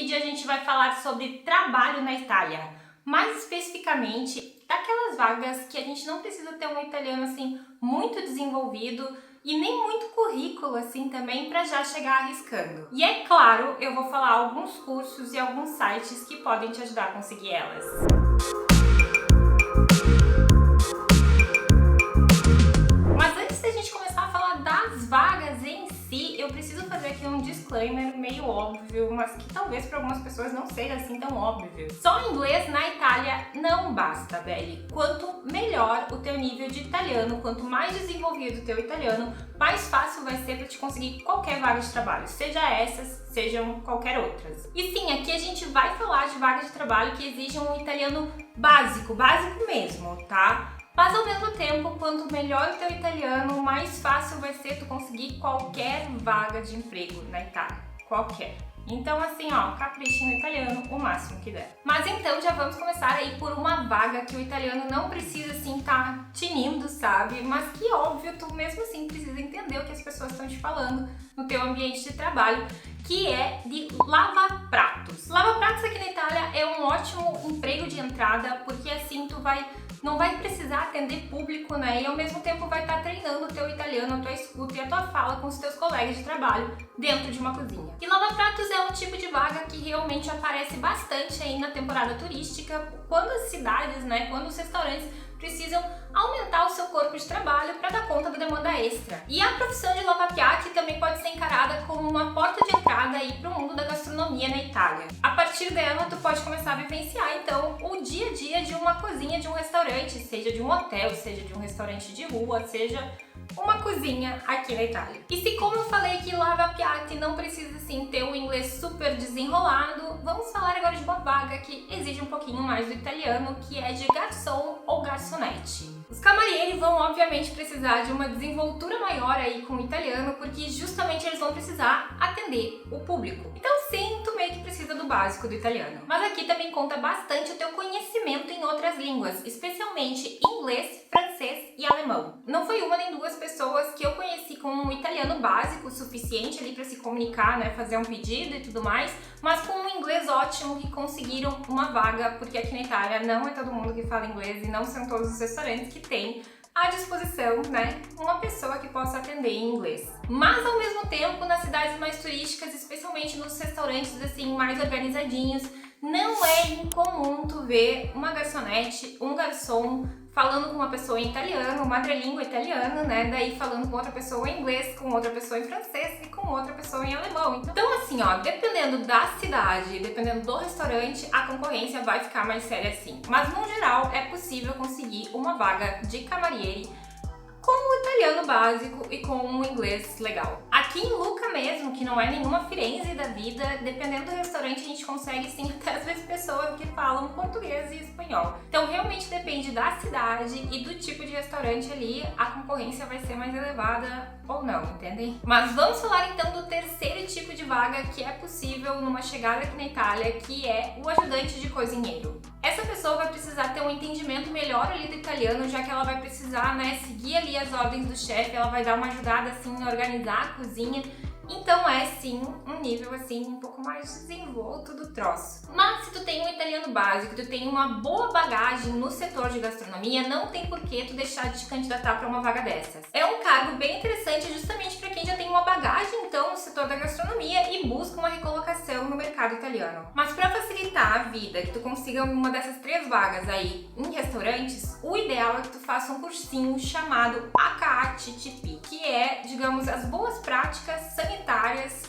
vídeo a gente vai falar sobre trabalho na Itália, mais especificamente daquelas vagas que a gente não precisa ter um italiano assim muito desenvolvido e nem muito currículo assim também para já chegar arriscando. E é claro, eu vou falar alguns cursos e alguns sites que podem te ajudar a conseguir elas. Mas antes da gente começar a falar das vagas em si, eu preciso fazer aqui um disclaimer meio óbvio, mas que talvez para algumas pessoas não seja assim tão óbvio. Só inglês na Itália não basta, velho. Quanto melhor o teu nível de italiano, quanto mais desenvolvido o teu italiano, mais fácil vai ser para te conseguir qualquer vaga de trabalho, seja essas, sejam qualquer outras. E sim, aqui a gente vai falar de vagas de trabalho que exigem um italiano básico mesmo, tá? Mas ao mesmo tempo, quanto melhor o teu italiano, mais fácil vai ser tu conseguir qualquer vaga de emprego na Itália. Qualquer. Então assim, ó, capricha no italiano o máximo que der. Mas então já vamos começar aí por uma vaga que o italiano não precisa assim tá tinindo, sabe? Mas que óbvio, tu mesmo assim precisa entender o que as pessoas estão te falando no teu ambiente de trabalho, que é de lava-pratos. Lava-pratos aqui na Itália é um ótimo emprego de entrada, porque assim tu não vai precisar atender público, né? E ao mesmo tempo vai estar treinando o teu italiano, a tua escuta e a tua fala com os teus colegas de trabalho dentro de uma cozinha. E lava-pratos é um tipo de vaga que realmente aparece bastante aí na temporada turística, quando as cidades, né, quando os restaurantes precisam aumentar o seu corpo de trabalho para dar conta da demanda extra. E a profissão de lavapiatti também pode ser encarada como uma porta de entrada aí para o mundo da gastronomia na Itália. A partir dela, tu pode começar a vivenciar então o dia a dia de uma cozinha de um restaurante, seja de um hotel, seja de um restaurante de rua, seja uma cozinha aqui na Itália. E se, como eu falei que lavapiatti não precisa assim ter um inglês super desenrolado, vamos falar agora de uma vaga que exige um pouquinho mais do italiano, que é de garçom ou garçonete. Os camarieri vão obviamente precisar de uma desenvoltura maior aí com o italiano, porque justamente eles vão precisar atender o público. Então sim, tu meio que precisa do básico do italiano. Mas aqui também conta bastante o teu conhecimento em outras línguas, especialmente inglês, francês e alemão. Não foi uma nem duas pessoas que eu conheci com um italiano básico suficiente ali para se comunicar, né, fazer um pedido e tudo mais, mas com um inglês ótimo que conseguiram uma vaga, porque aqui na Itália não é todo mundo que fala inglês e não são todos os restaurantes que tem à disposição, né, uma pessoa que possa atender em inglês. Mas ao mesmo tempo, nas cidades mais turísticas, especialmente nos restaurantes assim mais organizadinhos, não é incomum tu ver uma garçonete, um garçom falando com uma pessoa em italiano, madrelíngua italiana, né? Daí falando com outra pessoa em inglês, com outra pessoa em francês e com outra pessoa em alemão. Então assim, ó, dependendo da cidade, dependendo do restaurante, a concorrência vai ficar mais séria assim. Mas no geral é possível conseguir uma vaga de camariere com o italiano básico e com um inglês legal. Aqui em Lucca mesmo, que não é nenhuma Firenze da vida, dependendo do restaurante a gente consegue sim até às vezes pessoas que falam português e espanhol. Então realmente depende da cidade e do tipo de restaurante ali, a concorrência vai ser mais elevada ou não, entendem? Mas vamos falar então do terceiro tipo de vaga que é possível numa chegada aqui na Itália, que é o ajudante de cozinheiro. Essa pessoa vai precisar ter um entendimento melhor ali do italiano, já que ela vai precisar, né, seguir ali as ordens do chefe, ela vai dar uma ajudada assim a organizar a cozinha. Então é sim um nível assim um pouco mais desenvolto do troço. Mas se tu tem um italiano básico, tu tem uma boa bagagem no setor de gastronomia, não tem por que tu deixar de te candidatar para uma vaga dessas. É um cargo bem interessante justamente para quem já tem uma bagagem então no setor da gastronomia e busca uma recolocação no mercado italiano. Mas para facilitar a vida, que tu consiga uma dessas três vagas aí em restaurantes, o ideal é que tu faça um cursinho chamado ACAATTP, que é, digamos, as boas práticas sanitárias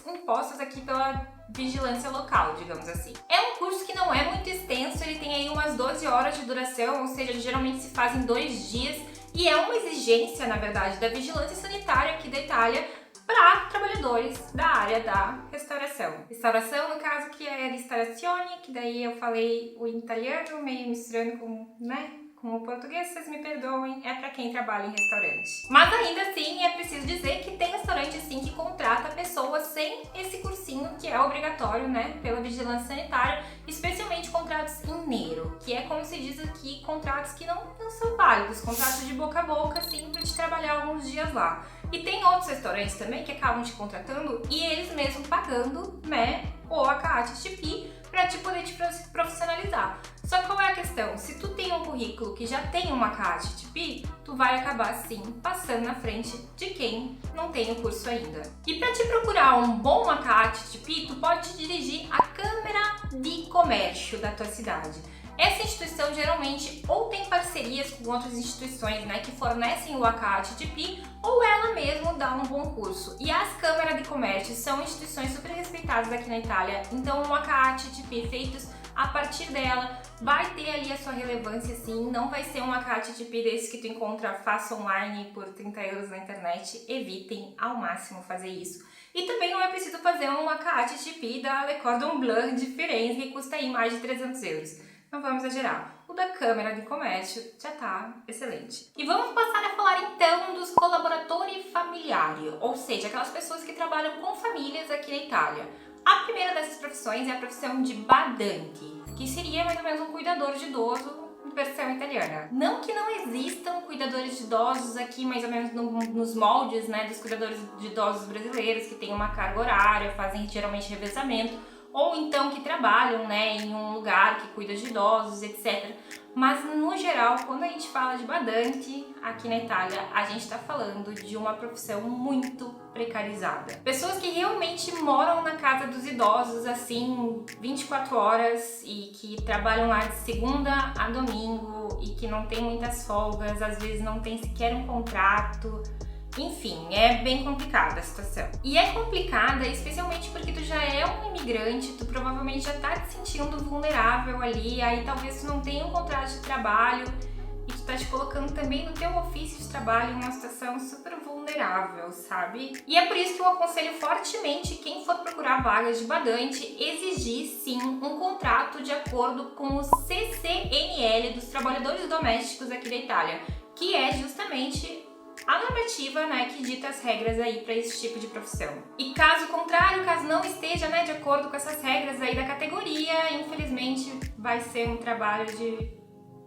impostas aqui pela vigilância local, digamos assim. É um curso que não é muito extenso, ele tem aí umas 12 horas de duração, ou seja, geralmente se faz em 2 dias, e é uma exigência, na verdade, da vigilância sanitária aqui da Itália para trabalhadores da área da restauração. Restauração, no caso, que é ristorazione, que daí eu falei o italiano, meio misturando com, né, com o português, vocês me perdoem, é para quem trabalha em restaurante. Mas ainda assim é preciso dizer que tem restaurante assim que contrata pessoas sem esse cursinho, que é obrigatório, né, pela vigilância sanitária, especialmente contratos em nero, que é como se diz aqui, contratos que não são válidos, contratos de boca a boca, assim, para te trabalhar alguns dias lá. E tem outros restaurantes também que acabam te contratando e eles mesmos pagando, né, o ACAATTP, para te poder te profissionalizar. Só que qual é a questão? Se tu tem um currículo que já tem uma KHTP, tu vai acabar sim passando na frente de quem não tem o curso ainda. E para te procurar um bom KHTP, tu pode te dirigir à Câmara de Comércio da tua cidade. Essa instituição geralmente ou tem parcerias com outras instituições, né, que fornecem o AKHTP, ou ela mesma dá um bom curso. E as câmaras de comércio são instituições super respeitadas aqui na Itália, então o AKHTP feitos a partir dela vai ter ali a sua relevância sim, não vai ser um AKHTP desse que tu encontra fácil online por 30 euros na internet, evitem ao máximo fazer isso. E também não é preciso fazer um AKHTP da Le Cordon Bleu de Firenze que custa aí mais de 300 euros. Não vamos exagerar, o da Câmara de Comércio já tá excelente. E vamos passar a falar então dos collaboratori familiari, ou seja, aquelas pessoas que trabalham com famílias aqui na Itália. A primeira dessas profissões é a profissão de badante, que seria mais ou menos um cuidador de idoso em versão italiana. Não que não existam cuidadores de idosos aqui, mais ou menos nos moldes, né, dos cuidadores de idosos brasileiros, que têm uma carga horária, fazem geralmente revezamento, ou então que trabalham, né, em um lugar que cuida de idosos, etc. Mas no geral, quando a gente fala de badante aqui na Itália, a gente está falando de uma profissão muito precarizada. Pessoas que realmente moram na casa dos idosos, assim, 24 horas e que trabalham lá de segunda a domingo e que não tem muitas folgas, às vezes não tem sequer um contrato. Enfim, é bem complicada a situação. E é complicada especialmente porque tu já é um imigrante, tu provavelmente já tá te sentindo vulnerável ali, aí talvez tu não tenha um contrato de trabalho e tu tá te colocando também no teu ofício de trabalho em uma situação super vulnerável, sabe? E é por isso que eu aconselho fortemente quem for procurar vagas de badante exigir sim um contrato de acordo com o CCNL dos trabalhadores domésticos aqui da Itália, que é justamente a normativa, né, que dita as regras aí para esse tipo de profissão. E caso contrário, caso não esteja, né, de acordo com essas regras aí da categoria, infelizmente vai ser um trabalho de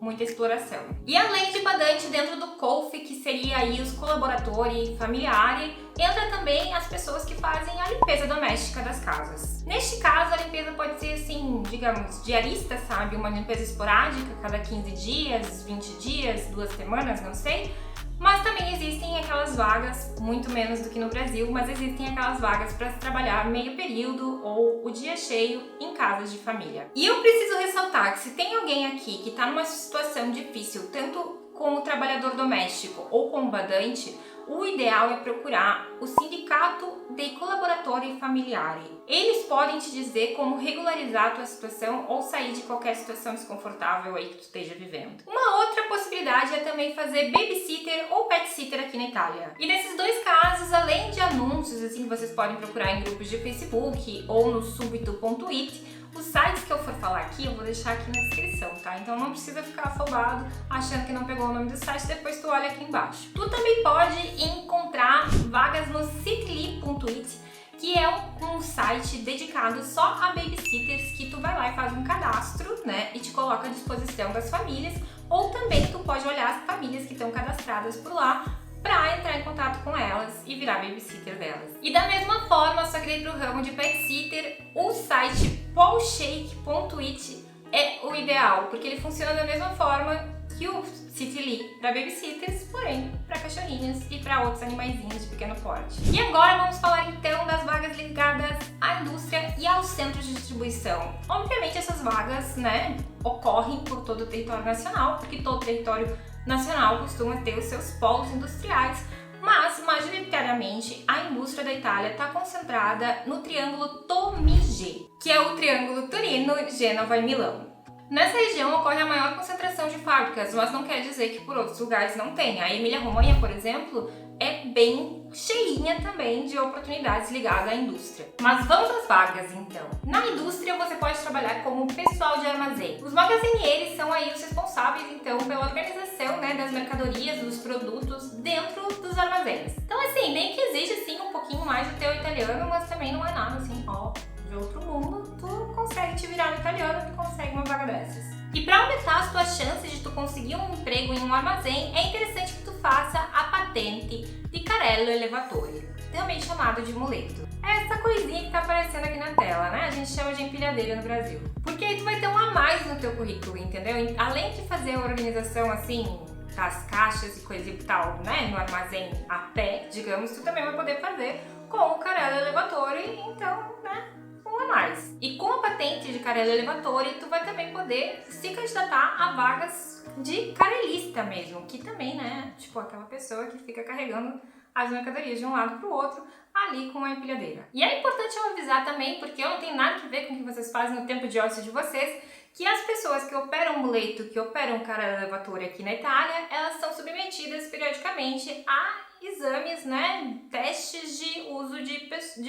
muita exploração. E além de badante dentro do COLF, que seria aí os collaboratori familiari, entra também as pessoas que fazem a limpeza doméstica das casas. Neste caso, a limpeza pode ser assim, digamos, diarista, sabe? Uma limpeza esporádica, cada 15 dias, 20 dias, 2 semanas, não sei. Mas também existem aquelas vagas, muito menos do que no Brasil, mas existem aquelas vagas para se trabalhar meio período ou o dia cheio em casas de família. E eu preciso ressaltar que se tem alguém aqui que está numa situação difícil, tanto como trabalhador doméstico ou como badante, o ideal é procurar o Sindicato dei Collaboratori Familiari. Eles podem te dizer como regularizar a tua situação ou sair de qualquer situação desconfortável aí que tu esteja vivendo. Uma outra possibilidade é também fazer babysitter ou pet sitter aqui na Itália. E nesses dois casos, além de anúncios, assim, vocês podem procurar em grupos de Facebook ou no subito.it. Os sites que eu for falar aqui, eu vou deixar aqui na descrição, tá? Então não precisa ficar afobado achando que não pegou o nome do site, depois tu olha aqui embaixo. Tu também pode encontrar vagas no Citly.it, que é um site dedicado só a babysitters, que tu vai lá e faz um cadastro, né? E te coloca à disposição das famílias, ou também tu pode olhar as famílias que estão cadastradas por lá, para entrar em contato com elas e virar babysitter delas. E da mesma forma, só que pro ramo de pet sitter, o site paulshake.it é o ideal, porque ele funciona da mesma forma que o Citly para babysitters, porém para cachorrinhos e para outros animaizinhos de pequeno porte. E agora vamos falar então das vagas ligadas à indústria e aos centros de distribuição. Obviamente essas vagas, né, ocorrem por todo o território nacional, porque todo território nacional costuma ter os seus polos industriais, mas majoritariamente a indústria da Itália está concentrada no triângulo Tomige, que é o triângulo Torino, Gênova e Milão. Nessa região ocorre a maior concentração de fábricas, mas não quer dizer que por outros lugares não tenha. A Emília-Romanha, por exemplo, é bem cheinha também de oportunidades ligadas à indústria. Mas vamos às vagas então. Na indústria você pode trabalhar como pessoal de armazém. Os magaziniers são aí os responsáveis então pela organização, né, das mercadorias, dos produtos dentro dos armazéns. Então assim, nem que exija assim um pouquinho mais do teu italiano, mas também não é nada assim, ó, de outro mundo, tu consegue te virar no italiano e consegue uma vaga dessas. E para aumentar as tuas chances de tu conseguir um emprego em um armazém, é interessante que tu faça a patente de carrello elevatore, também chamado de muleto. é essa coisinha que tá aparecendo aqui na tela, né? A gente chama de empilhadeira no Brasil. Porque aí tu vai ter um a mais no teu currículo, entendeu? Além de fazer a organização assim das caixas e coisa e tal, né, no armazém a pé, digamos, tu também vai poder fazer com o Carella Elevatore, então, né, um a mais. E com a patente de Carella Elevatore, tu vai também poder se candidatar a vagas de carelista mesmo, que também, né, tipo aquela pessoa que fica carregando as mercadorias de um lado pro outro, ali com a empilhadeira. E é importante eu avisar também, porque eu não tenho nada a ver com o que vocês fazem no tempo de ócio de vocês, que as pessoas que operam boleto, que operam Carella Elevatore aqui na Itália, elas são submetidas periodicamente a exames, né, testes de uso de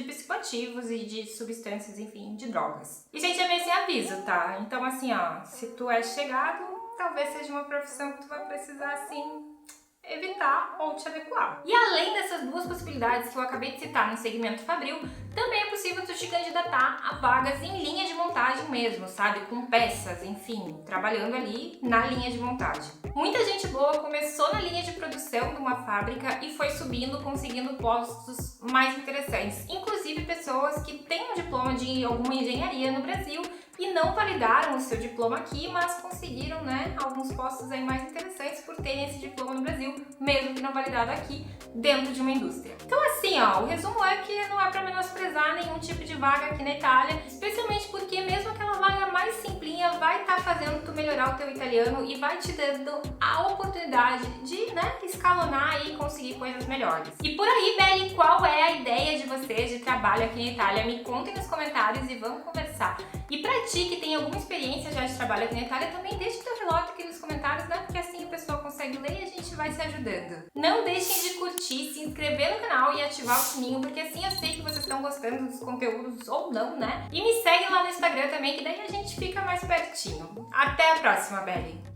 psicoativos e de substâncias, enfim, de drogas. E, gente, é meio sem aviso, tá? Então, assim, ó, se tu é chegado, talvez seja uma profissão que tu vai precisar, assim, evitar ou te adequar. E além dessas duas possibilidades que eu acabei de citar no segmento fabril, também é possível tu te candidatar a vagas em linha de montagem mesmo, sabe? Com peças, enfim, trabalhando ali na linha de montagem. Muita gente boa começou na linha de produção de uma fábrica e foi subindo, conseguindo postos mais interessantes. Inclusive pessoas que têm um diploma de alguma engenharia no Brasil e não validaram o seu diploma aqui, mas conseguiram, né, alguns postos aí mais interessantes por terem esse diploma no Brasil, mesmo que não validado aqui, dentro de uma indústria. Então assim, ó, o resumo é que não é para menosprezar nenhum tipo de vaga aqui na Itália, especialmente porque mesmo aquela vaga mais simplinha vai estar fazendo tu melhorar o teu italiano e vai te dando a oportunidade de, né, escalonar e conseguir coisas melhores. E por aí, Beli, qual é a ideia de vocês de trabalho aqui na Itália? Me contem nos comentários e vamos conversar. E pra ti que tem alguma experiência já de trabalho aqui na Itália, também deixe teu relato aqui nos comentários, né? Porque assim o pessoal consegue ler e a gente vai se ajudando. Não deixem de curtir, se inscrever no canal e ativar o sininho, porque assim eu sei que vocês estão gostando dos conteúdos ou não, né? E me segue lá no Instagram também, que daí a gente fica mais pertinho. Até a próxima, Beli!